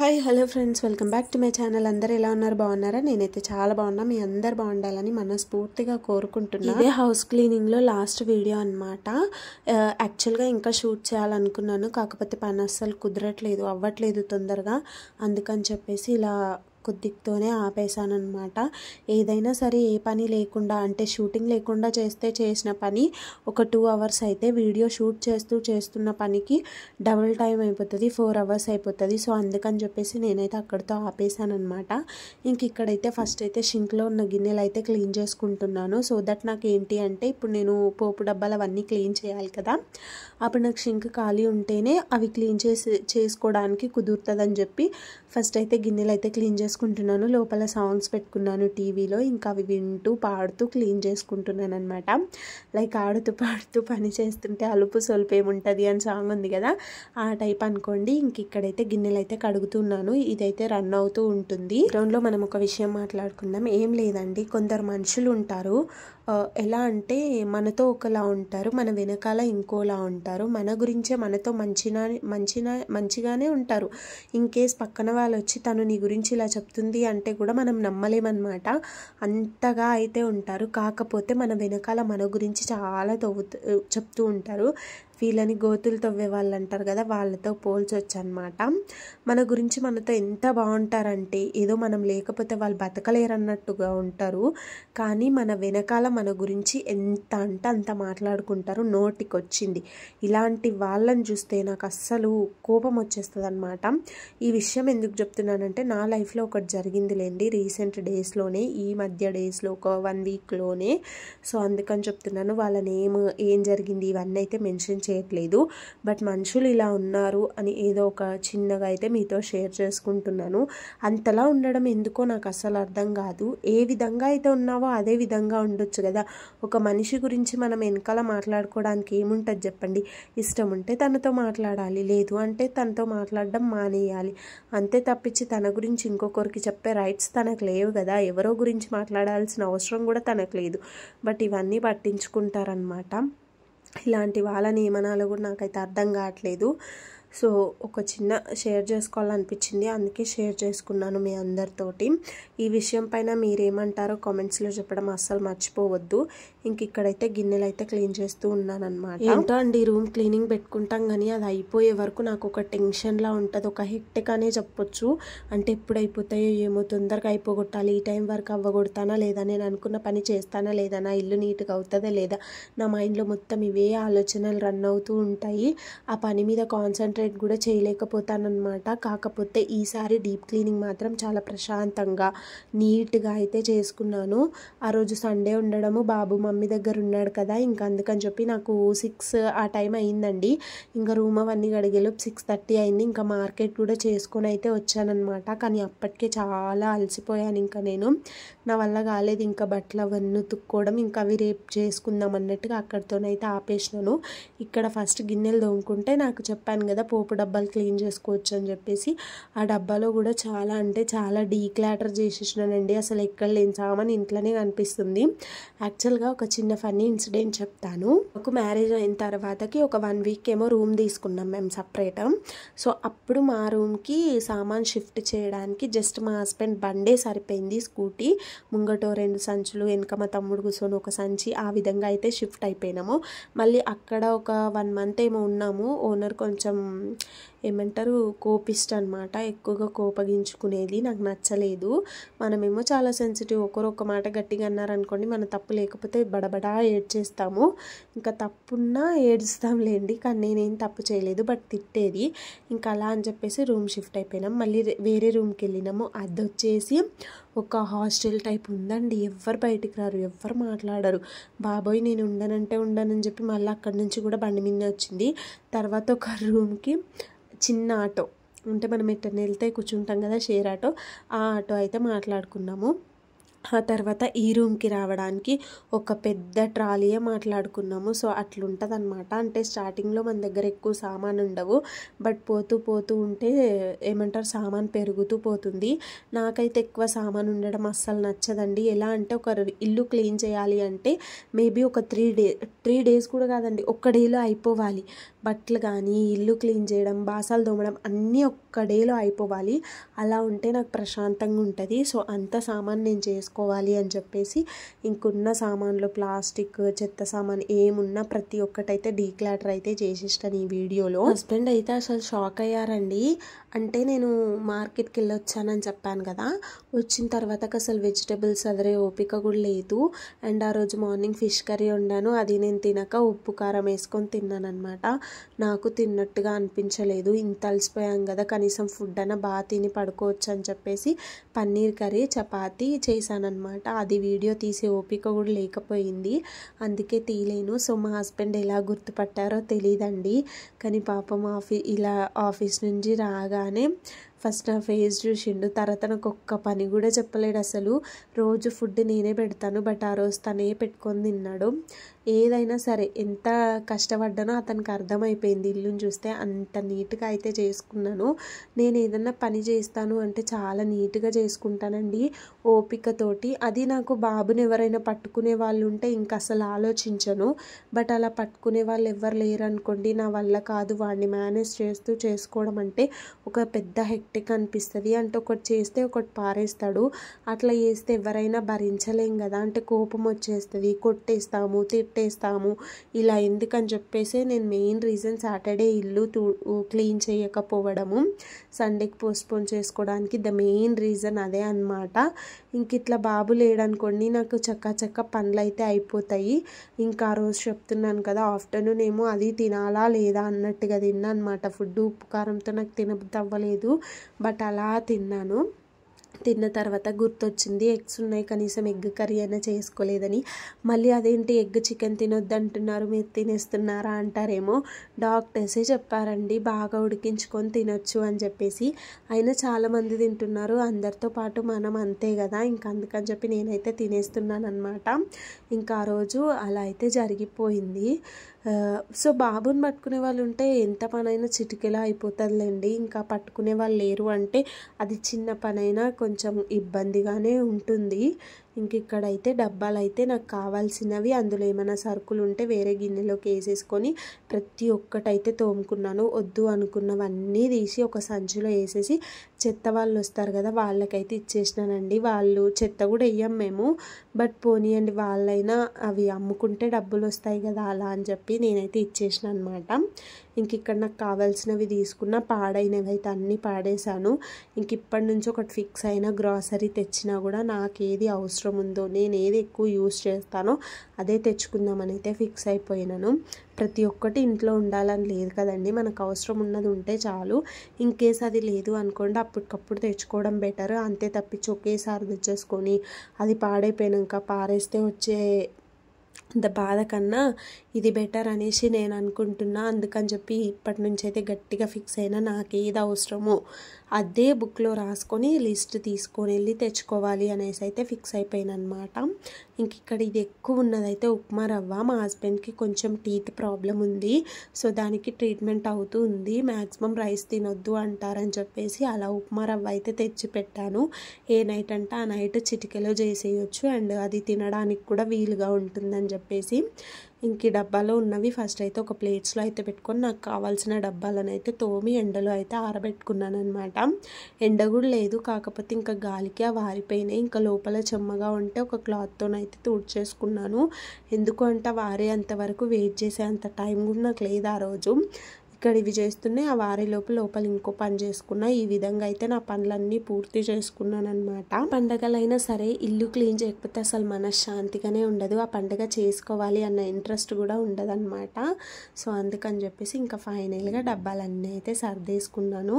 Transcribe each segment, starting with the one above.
Hi hello friends, welcome back to my channel. అందరూ ఎలా ఉన్నారు? బాగున్నారా? నేనైతే చాలా బాగున్నా. మీ అందరు బాగుండాలని మనస్ఫూర్తిగా కోరుకుంటున్నా. ఇదే హౌస్ క్లీనింగ్లో లాస్ట్ వీడియో అనమాట. యాక్చువల్గా ఇంకా షూట్ చేయాలనుకున్నాను, కాకపోతే పని అస్సలు కుదరట్లేదు, అవ్వట్లేదు తొందరగా. అందుకని చెప్పేసి ఇలా కొద్దితోనే ఆపేసాను అనమాట. ఏదైనా సరే ఏ పని లేకుండా, అంటే షూటింగ్ లేకుండా చేసిన పని ఒక 2 అవర్స్ అయితే, వీడియో షూట్ చేస్తున్న పనికి డబుల్ టైం అయిపోతుంది, 4 అవర్స్ అయిపోతుంది. సో అందుకని చెప్పేసి నేనైతే అక్కడితో ఆపేసాను అనమాట. ఇంక ఇక్కడైతే ఫస్ట్ అయితే షింక్లో ఉన్న గిన్నెలు అయితే క్లీన్ చేసుకుంటున్నాను. సో దట్ నాకు ఏంటి అంటే, ఇప్పుడు నేను పోపు డబ్బాలు అవన్నీ క్లీన్ చేయాలి కదా, అప్పుడు నాకు షింక్ ఖాళీ ఉంటేనే అవి క్లీన్ చేసుకోవడానికి కుదురుతుందని చెప్పి ఫస్ట్ అయితే గిన్నెలు అయితే క్లీన్ చేసుకుంటున్నాను. లోపల సాంగ్స్ పెట్టుకున్నాను టీవీలో, ఇంకా అవి వింటూ పాడుతూ క్లీన్ చేసుకుంటున్నాను అనమాట. లైక్ ఆడుతూ పాడుతూ పని చేస్తుంటే అలుపు సొలుపు ఏముంటుంది అని సాంగ్ ఉంది కదా, ఆ టైప్ అనుకోండి. ఇంక ఇక్కడైతే గిన్నెలు అయితే కడుగుతున్నాను. ఇదైతే రన్ అవుతూ ఉంటుంది. గ్రౌండ్లో మనం ఒక విషయం మాట్లాడుకుందాం. ఏం లేదండి, కొందరు మనుషులు ఉంటారు, ఎలా అంటే మనతో ఒకలా ఉంటారు, మన వెనకాల ఇంకోలా ఉంటారు. మన గురించే మనతో మంచిగానే ఉంటారు. ఇన్ కేస్ పక్కన వాళ్ళు వచ్చి తను నీ గురించి ఇలా చెప్తుంది అంటే కూడా మనం నమ్మలేమన్నమాట. అంతగా అయితే ఉంటారు. కాకపోతే మన వెనకాల మన గురించి చాలా చెప్తూ ఉంటారు. వీళ్ళని గోతులు తవ్వే వాళ్ళు అంటారు కదా, వాళ్ళతో పోల్చొచ్చు అనమాట. మన గురించి మనతో ఎంత బాగుంటారంటే, ఏదో మనం లేకపోతే వాళ్ళు బతకలేరన్నట్టుగా ఉంటారు. కానీ మన వెనకాల మన గురించి ఎంత అంటే అంత మాట్లాడుకుంటారు, నోటికి వచ్చింది. ఇలాంటి వాళ్ళని చూస్తే నాకు అస్సలు కోపం వచ్చేస్తుంది అనమాట. ఈ విషయం ఎందుకు చెప్తున్నానంటే, నా లైఫ్లో ఒకటి జరిగిందిలేండి, రీసెంట్ డేస్లోనే, ఈ మధ్య డేస్లో ఒక 1 వీక్లోనే. సో అందుకని చెప్తున్నాను. వాళ్ళ నేమ్, ఏం జరిగింది, ఇవన్నీ అయితే మెన్షన్ చేయట్లేదు. బట్ మనుషులు ఇలా ఉన్నారు అని ఏదో ఒక చిన్నగా అయితే మీతో షేర్ చేసుకుంటున్నాను. అంతలా ఉండడం ఎందుకో నాకు అస్సలు అర్థం కాదు. ఏ విధంగా అయితే ఉన్నావో అదే విధంగా ఉండొచ్చు కదా. ఒక మనిషి గురించి మనం వెనకాల మాట్లాడుకోవడానికి ఏముంటుంది చెప్పండి. ఇష్టం ఉంటే తనతో మాట్లాడాలి, లేదు అంటే తనతో మాట్లాడడం మానేయాలి. అంతే తప్పించి తన గురించి ఇంకొకరికి చెప్పే రైట్స్ తనకు లేవు కదా. ఎవరో గురించి మాట్లాడాల్సిన అవసరం కూడా తనకు లేదు. బట్ ఇవన్నీ పట్టించుకుంటారనమాట. ఇలాంటి వాళ్ళని ఏమనాలో కూడా నాకైతే అర్థం కావట్లేదు. సో ఒక చిన్న షేర్ చేసుకోవాలనిపించింది, అందుకే షేర్ చేసుకున్నాను మీ అందరితోటి. ఈ విషయం పైన మీరేమంటారో కామెంట్స్లో చెప్పడం అస్సలు మర్చిపోవద్దు. ఇంక ఇక్కడైతే గిన్నెలు అయితే క్లీన్ చేస్తూ ఉన్నాను అనమాట. ఏంటో అండి, రూమ్ క్లీనింగ్ పెట్టుకుంటాం కానీ అది అయిపోయే వరకు నాకు ఒక టెన్షన్లా ఉంటుంది, ఒక హెక్టిక్ అనే చెప్పొచ్చు. అంటే ఎప్పుడు అయిపోతాయో ఏమో, తొందరగా అయిపోగొట్టాలి, ఈ టైం వరకు అవ్వగొడతానా లేదా, నేను అనుకున్న పని చేస్తానా లేదా, నా ఇల్లు నీట్గా అవుతుందా లేదా, నా మైండ్లో మొత్తం ఇవే ఆలోచనలు రన్ అవుతూ ఉంటాయి. ఆ పని మీద కాన్సన్ట్రేట్ కూడా చేయలేకపోతానన్నమాట. కాకపోతే ఈసారి డీప్ క్లీనింగ్ మాత్రం చాలా ప్రశాంతంగా నీట్గా అయితే చేసుకున్నాను. ఆ రోజు సండే ఉండడము, బాబు మమ్మీ దగ్గర ఉన్నాడు కదా, ఇంకా అందుకని చెప్పి నాకు 6 ఆ టైం అయిందండి. ఇంకా రూమ్ అవన్నీ గడిగేలోపు 6:30 అయింది. ఇంకా మార్కెట్ కూడా చేసుకొని అయితే వచ్చానమాట. కానీ అప్పటికే చాలా అలసిపోయాను. ఇంకా నేను, నా వల్ల కాలేదు ఇంకా బట్టలు అవన్నీ ఉతుక్కోవడం, ఇంకా అవి రేపు చేసుకుందాం అన్నట్టుగా అక్కడితోనైతే ఆపేసినాను. ఇక్కడ ఫస్ట్ గిన్నెలు తోముకుంటే, నాకు చెప్పాను కదా పోపు డబ్బాలు క్లీన్ చేసుకోవచ్చు అని చెప్పేసి, ఆ డబ్బాలో కూడా చాలా అంటే చాలా డీక్లాటర్ చేసేసినానండి. అసలు ఎక్కడ లేని సామాన్ ఇంట్లోనే కనిపిస్తుంది. యాక్చువల్గా ఒక చిన్న ఫన్నీ ఇన్సిడెంట్ చెప్తాను. నాకు మ్యారేజ్ అయిన తర్వాతకి ఒక 1 వీక్ ఏమో రూమ్ తీసుకున్నాం మేము సపరేట్. సో అప్పుడు మా రూమ్కి సామాన్ షిఫ్ట్ చేయడానికి జస్ట్ మా హస్బెండ్ బండే సరిపోయింది, స్కూటీ. ముంగటో 2 సంచులు, వెనక మా తమ్ముడు కూర్చొని ఒక సంచి, ఆ విధంగా అయితే షిఫ్ట్ అయిపోయినాము. మళ్ళీ అక్కడ ఒక 1 మంత్ ఏమో ఉన్నాము. ఓనర్ కొంచెం ఏమంటారు, కోపిస్ట్ అనమాట, ఎక్కువగా కోపగించుకునేది, నాకు నచ్చలేదు. మనమేమో చాలా సెన్సిటివ్, ఒకరు ఒక మాట గట్టిగా అన్నారనుకోండి, మన తప్పు లేకపోతే బడబడా ఏడ్చేస్తాము. ఇంకా తప్పున్నా ఏడుస్తాంలేండి, కానీ నేనేం తప్పు చేయలేదు, బట్ తిట్టేది. ఇంకా అలా అని చెప్పేసి రూమ్ షిఫ్ట్ అయిపోయినాం. మళ్ళీ వేరే రూమ్కి వెళ్ళినాము. అది వచ్చేసి ఒక హాస్టల్ టైప్ ఉందండి. ఎవ్వరు బయటికి రారు, ఎవ్వరు మాట్లాడరు. బాబోయ్ నేను ఉండనని చెప్పి మళ్ళీ అక్కడి నుంచి కూడా బండి మీద వచ్చింది. తర్వాత ఒక రూమ్కి చిన్న ఆటో, అంటే మనం ఎట్టని వెళ్తే కూర్చుంటాం కదా షేర్ ఆటో, ఆ ఆటో అయితే మాట్లాడుకున్నాము. ఆ తర్వాత ఈ రూమ్కి రావడానికి ఒక పెద్ద ట్రాలీయే మాట్లాడుకున్నాము. సో అట్లుంటుంది అనమాట. అంటే స్టార్టింగ్లో మన దగ్గర ఎక్కువ సామాన్ ఉండవు, బట్ పోతూ ఉంటే ఏమంటారు సామాన్ పెరుగుతూ పోతుంది. నాకైతే ఎక్కువ సామాన్ ఉండడం అస్సలు నచ్చదండి. ఎలా అంటే ఒక ఇల్లు క్లీన్ చేయాలి అంటే మేబీ ఒక 3 డేస్ కూడా కాదండి, ఒక్క డేలో అయిపోవాలి. బట్టలు కానీ ఇల్లు క్లీన్ చేయడం, బాసాలు తోమడం అన్నీ ఒక్క డేలో అయిపోవాలి. అలా ఉంటే నాకు ప్రశాంతంగా ఉంటుంది. సో అంత సామాన్ నేను చేసుకోవాలి అని చెప్పేసి ఇంకున్న సామాన్లు ప్లాస్టిక్ చెత్త సామాన్ ఏమున్నా ప్రతి ఒక్కటైతే డీక్లాటర్ అయితే చేసిస్తాను ఈ వీడియోలో. హస్బెండ్ అయితే అసలు షాక్ అయ్యారండి. అంటే నేను మార్కెట్కి వెళ్ళి వచ్చానని చెప్పాను కదా, వచ్చిన తర్వాత అసలు వెజిటబుల్స్ అదరే ఓపిక కూడా లేదు. అండ్ ఆ రోజు మార్నింగ్ ఫిష్ కర్రీ వండాను, అది నేను తినక ఉప్పు కారం వేసుకొని తిన్నాను అనమాట. నాకు తిన్నట్టుగా అనిపించలేదు. ఇంత అలసిపోయాం కదా, కనీసం ఫుడ్ అయినా బాగా తిని పడుకోవచ్చు అని చెప్పేసి పన్నీర్ కర్రీ చపాతీ చేశానమాట. అది వీడియో తీసే ఓపిక కూడా లేకపోయింది, అందుకే తీయలేను. సో మా హస్బెండ్ ఎలా గుర్తుపట్టారో తెలియదండి, కానీ పాపం ఆఫీస్ నుంచి రాగానే ఫస్ట్ నా ఫేస్ చూసిండు. తర్వాత నాకు ఒక్క పని కూడా చెప్పలేడు అసలు. రోజు ఫుడ్ నేనే పెడతాను, బట్ ఆ రోజు తనే పెట్టుకొని తిన్నాడు. ఏదైనా సరే ఎంత కష్టపడ్డానో అతనికి అర్థమైపోయింది. ఇల్లుని చూస్తే అంత నీట్గా అయితే చేసుకున్నాను. నేను ఏదన్నా పని చేస్తాను అంటే చాలా నీట్గా చేసుకుంటానండి, ఓపికతోటి. అది నాకు బాబుని ఎవరైనా పట్టుకునే వాళ్ళు ఉంటే ఇంకా అసలు ఆలోచించను, బట్ అలా పట్టుకునే వాళ్ళు ఎవరు లేరు అనుకోండి, నా వల్ల కాదు. వాడిని మేనేజ్ చేస్తూ చేసుకోవడం అంటే ఒక పెద్ద హెక్టిక్ అనిపిస్తుంది. అంటే ఒకటి చేస్తే ఒకటి పారేస్తాడు, అట్లా చేస్తే ఎవరైనా భరించలేం కదా. అంటే కోపం వచ్చేస్తుంది, కొట్టేస్తాము, తిట్టేస్తాము. ఇలా ఎందుకని చెప్పేసి నేను మెయిన్ రీజన్ సాటర్డే ఇల్లు క్లీన్ చేయకపోవడము, సండేకి పోస్ట్పోన్ చేసుకోవడానికి ద మెయిన్ రీజన్ అదే అనమాట. ఇంక ఇట్లా బాబు లేడనుకోండి, నాకు చక్క పనులు అయితే అయిపోతాయి. ఇంకా ఆ రోజు చెప్తున్నాను కదా, ఆఫ్టర్నూన్ ఏమో అది తినాలా లేదా అన్నట్టుగా తిన్నా అనమాట. ఫుడ్ ఉప్పు కారంతో నాకు తినబుద్ధి అవ్వలేదు, బట్ అలా తిన్నాను. తిన్న తర్వాత గుర్తొచ్చింది ఎగ్స్ ఉన్నాయి, కనీసం ఎగ్ కర్రీ అయినా చేసుకోలేదని. మళ్ళీ అదేంటి ఎగ్ చికెన్ తినొద్దు అంటున్నారు, మీరు తినేస్తున్నారా అంటారేమో. డాక్టర్సే చెప్పారండి బాగా ఉడికించుకొని తినొచ్చు అని చెప్పేసి. అయినా చాలామంది తింటున్నారు, అందరితో పాటు మనం అంతే కదా, ఇంకా అందుకని చెప్పి నేనైతే తినేస్తున్నాను అనమాట. ఇంకా ఆ రోజు అలా అయితే జరిగిపోయింది. సో బాబుని పట్టుకునే వాళ్ళు ఉంటే ఎంత పనైనా చిటికెలా అయిపోతుందిలేండి. ఇంకా పట్టుకునే వాళ్ళు లేరు అంటే అది చిన్న పనైనా కొంచెం ఇబ్బందిగానే ఉంటుంది. ఇంక ఇక్కడైతే డబ్బాలు అయితే నాకు కావాల్సినవి, అందులో ఏమైనా సరుకులు ఉంటే వేరే గిన్నెలోకి వేసేసుకొని ప్రతి ఒక్కటైతే తోముకున్నాను. వద్దు అనుకున్నవన్నీ తీసి ఒక సంచిలో వేసేసి చెత్త వాళ్ళు వస్తారు కదా వాళ్ళకైతే ఇచ్చేసినానండి. వాళ్ళు చెత్త కూడా వేయం మేము, బట్ పోనీయండి వాళ్ళైనా అవి అమ్ముకుంటే డబ్బులు వస్తాయి కదా అలా అని చెప్పి నేనైతే ఇచ్చేసిన అనమాట. ఇంక ఇక్కడ నాకు కావాల్సినవి తీసుకున్న, పాడైనవి అయితే అన్నీ పాడేశాను. ఇంక ఇప్పటి నుంచి ఒకటి ఫిక్స్ అయిన, గ్రాసరీ తెచ్చినా కూడా నాకు ఏది అవసరం ఉందో, నేను ఏది ఎక్కువ యూస్ చేస్తానో అదే తెచ్చుకుందామని అయితే ఫిక్స్ అయిపోయినాను. ప్రతి ఒక్కటి ఇంట్లో ఉండాలని లేదు కదండి, మనకు అవసరం ఉన్నది ఉంటే చాలు. ఇన్ కేస్ అది లేదు అనుకోండి అప్పటికప్పుడు తెచ్చుకోవడం బెటర్. అంతే తప్పించి ఒకేసారి తెచ్చేసుకొని అది పాడైపోయినాక పారేస్తే వచ్చే అంత బాధ కన్నా ఇది బెటర్ అనేసి నేను అనుకుంటున్నా. అందుకని చెప్పి ఇప్పటి నుంచి అయితే గట్టిగా ఫిక్స్ అయినా, నాకు ఏది అవసరమో అదే బుక్లో రాసుకొని లిస్ట్ తీసుకొని వెళ్ళి తెచ్చుకోవాలి అనేసి అయితే ఫిక్స్ అయిపోయాను అనమాట. ఇంక ఇక్కడ ఇది ఎక్కువ ఉన్నదైతే ఉప్మా రవ్వ. మా హస్బెండ్కి కొంచెం టీత్ ప్రాబ్లం ఉంది, సో దానికి ట్రీట్మెంట్ అవుతూ ఉంది. మ్యాక్సిమం రైస్ తినొద్దు అంటారని చెప్పేసి అలా ఉప్మా రవ్వ అయితే తెచ్చి పెట్టాను. ఏ నైట్ అంటే ఆ నైట్ చిటికెలో చేసేయచ్చు, అండ్ అది తినడానికి కూడా వీలుగా ఉంటుందని చెప్పేసి ఇంక ఈ డబ్బాలో ఉన్నవి ఫస్ట్ అయితే ఒక ప్లేట్స్లో అయితే పెట్టుకొని నాకు కావాల్సిన డబ్బాలను అయితే తోమి ఎండలో అయితే ఆరబెట్టుకున్నాను అనమాట. ఎండ కూడా లేదు, కాకపోతే ఇంకా గాలికి అవి ఆరిపోయినాయి. ఇంకా లోపల చెమ్మగా ఉంటే ఒక క్లాత్తోనైతే తుడిచేసుకున్నాను. ఎందుకు అంటే వారే అంతవరకు వెయిట్ చేసే అంత టైం కూడా నాకు లేదు ఆ రోజు. ఇక్కడ ఇవి చేస్తున్నాయి, ఆ వారిలోపు లోపల ఇంకో పని చేసుకున్నా. ఈ విధంగా అయితే నా పనులన్నీ పూర్తి చేసుకున్నాను అనమాట. పండగలైనా సరే ఇల్లు క్లీన్ చేయకపోతే అసలు మనశ్శాంతిగానే ఉండదు, ఆ పండగ చేసుకోవాలి అన్న ఇంట్రెస్ట్ కూడా ఉండదు అనమాట. సో అందుకని చెప్పేసి ఇంకా ఫైనల్గా డబ్బాలన్నీ అయితే సర్దేసుకున్నాను.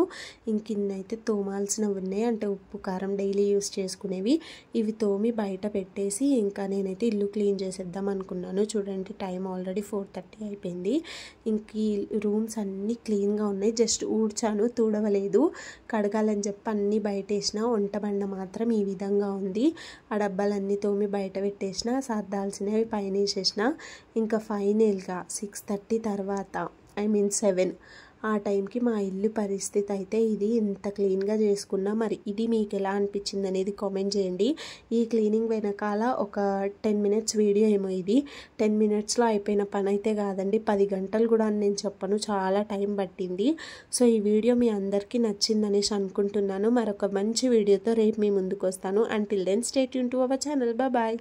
ఇంకిన్నైతే తోమాల్సినవి ఉన్నాయి, అంటే ఉప్పు కారం డైలీ యూస్ చేసుకునేవి. ఇవి తోమి బయట పెట్టేసి ఇంకా నేనైతే ఇల్లు క్లీన్ చేసేద్దాం అనుకున్నాను. చూడండి టైం ఆల్రెడీ 4:30 అయిపోయింది. ఇంక ఈ రూమ్స్ అన్నీ క్లీన్గా ఉన్నాయి. జస్ట్ ఊడ్చాను, తుడవలేదు. కడగాలని చెప్పి అన్నీ బయట వేసిన. వంట బండ మాత్రం ఈ విధంగా ఉంది. ఆ డబ్బాలన్నీ తోమి బయట పెట్టేసిన. సర్దాల్సినవి పైన వేసేసిన. ఇంకా ఫైనల్గా 6:30 తర్వాత 7 ఆ టైంకి మా ఇల్లు పరిస్థితి అయితే ఇది. ఇంత క్లీన్గా చేసుకున్నా. మరి ఇది మీకు ఎలా అనిపించింది అనేది కామెంట్ చేయండి. ఈ క్లీనింగ్ వెనకాల ఒక 10 మినిట్స్ వీడియో ఏమో ఇది. 10 మినిట్స్లో అయిపోయిన పని అయితే కాదండి, 10 గంటలు కూడా అని నేను చెప్పను, చాలా టైం పట్టింది. సో ఈ వీడియో మీ అందరికీ నచ్చిందనేసి అనుకుంటున్నాను. మరొక మంచి వీడియోతో రేపు మీ ముందుకు వస్తాను. Until then stay tuned to our channel. Bye.